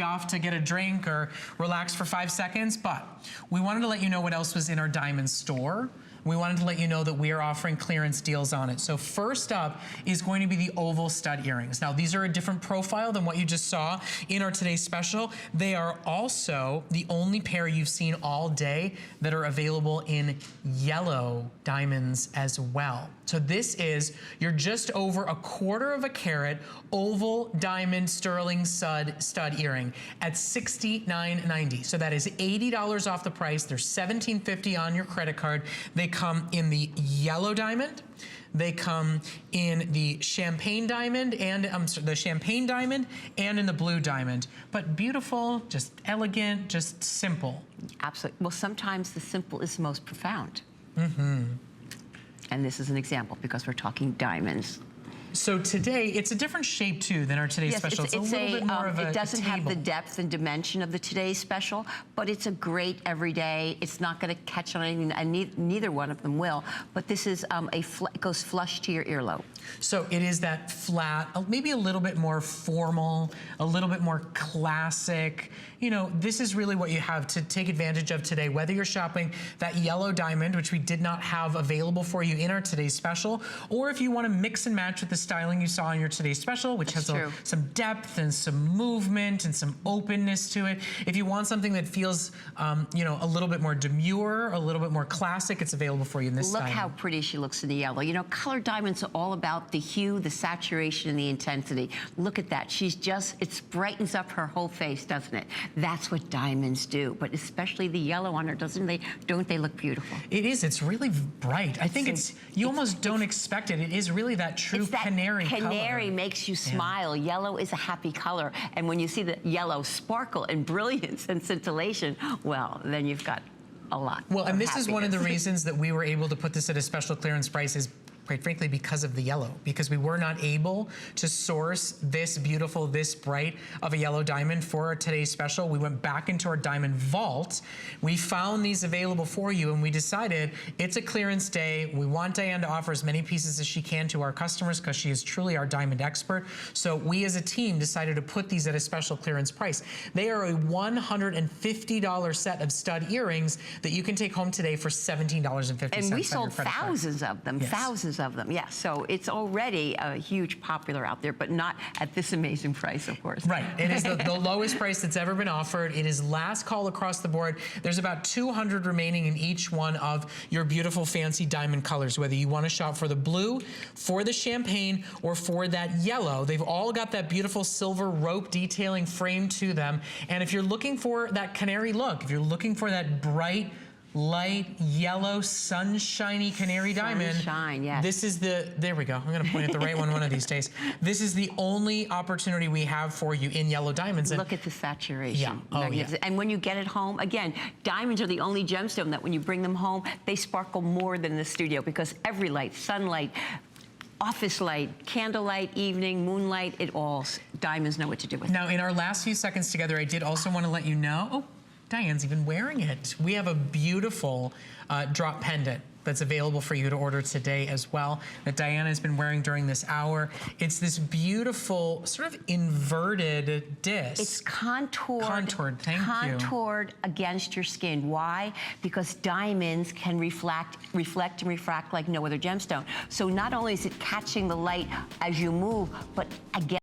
off to get a drink or relax for 5 seconds, but we wanted to let you know what else was in our diamond store. We wanted to let you know that we are offering clearance deals on it. So first up is going to be the oval stud earrings. Now these are a different profile than what you just saw in our today's special. They are also the only pair you've seen all day that are available in yellow diamonds as well. So this is your just over 1/4 carat oval diamond sterling stud earring at $69.90. So that is $80 off the price. They're $17.50 on your credit card. They come in the yellow diamond. They come in the champagne diamond and the champagne diamond and in the blue diamond. But beautiful, just elegant, just simple. Absolutely. Well, sometimes the simple is most profound. Mm-hmm. And this is an example because we're talking diamonds. So today, it's a different shape too than our today's special. It's a little bit more of a It doesn't have the table. depth and dimension of the today's special, but it's a great everyday. It's not going to catch on anything, and neither one of them will. But this is it goes flush to your earlobe. So it is that flat, maybe a little bit more formal, a little bit more classic. You know, this is really what you have to take advantage of today, whether you're shopping that yellow diamond, which we did not have available for you in our today's special, or if you want to mix and match with the styling you saw in your today's special, which has some depth and some movement and some openness to it. If you want something that feels, you know, a little bit more demure, a little bit more classic, it's available for you in this styling. Look how pretty she looks in the yellow. You know, color diamonds are all about the hue, the saturation, and the intensity. Look at that. She's just, it brightens up her whole face, doesn't it? That's what diamonds do, but especially the yellow on her, don't they look beautiful? It is, it's really bright. I think you almost don't expect it. It is really that true canary color. Canary makes you smile. Yeah. Yellow is a happy color, and when you see the yellow sparkle and brilliance and scintillation, well, then you've got a lot. Well, and this is one of the reasons that we were able to put this at a special clearance price is quite frankly, because of the yellow, because we were not able to source this beautiful, this bright of a yellow diamond for today's special. We went back into our diamond vault. We found these available for you, and we decided it's a clearance day. We want Diane to offer as many pieces as she can to our customers because she is truly our diamond expert. So we as a team decided to put these at a special clearance price. They are a $150 set of stud earrings that you can take home today for $17.50. And we sold thousands of them, thousands of them. Yeah, so it's already a huge popular out there, but not at this amazing price, of course. Right, it is the lowest price that's ever been offered. It is last call across the board. There's about 200 remaining in each one of your beautiful fancy diamond colors, whether you want to shop for the blue, for the champagne, or for that yellow. They've all got that beautiful silver rope detailing frame to them. And if you're looking for that canary look, if you're looking for that bright, light yellow sunshiny canary diamond. Sunshine, yes. This is there we go. I'm gonna point at the right one of these days. This is the only opportunity we have for you in yellow diamonds. Look at the saturation. Yeah. Oh, yeah. And when you get it home, again, diamonds are the only gemstone that when you bring them home, they sparkle more than the studio because every light, sunlight, office light, candlelight, evening, moonlight, diamonds know what to do with it. Now, in our last few seconds together, I did also want to let you know, Diane's even wearing it. We have a beautiful drop pendant that's available for you to order today as well that Diana has been wearing during this hour. It's this beautiful sort of inverted disc. It's contoured. Contoured against your skin. Why? Because diamonds can reflect and refract like no other gemstone. So not only is it catching the light as you move, but again,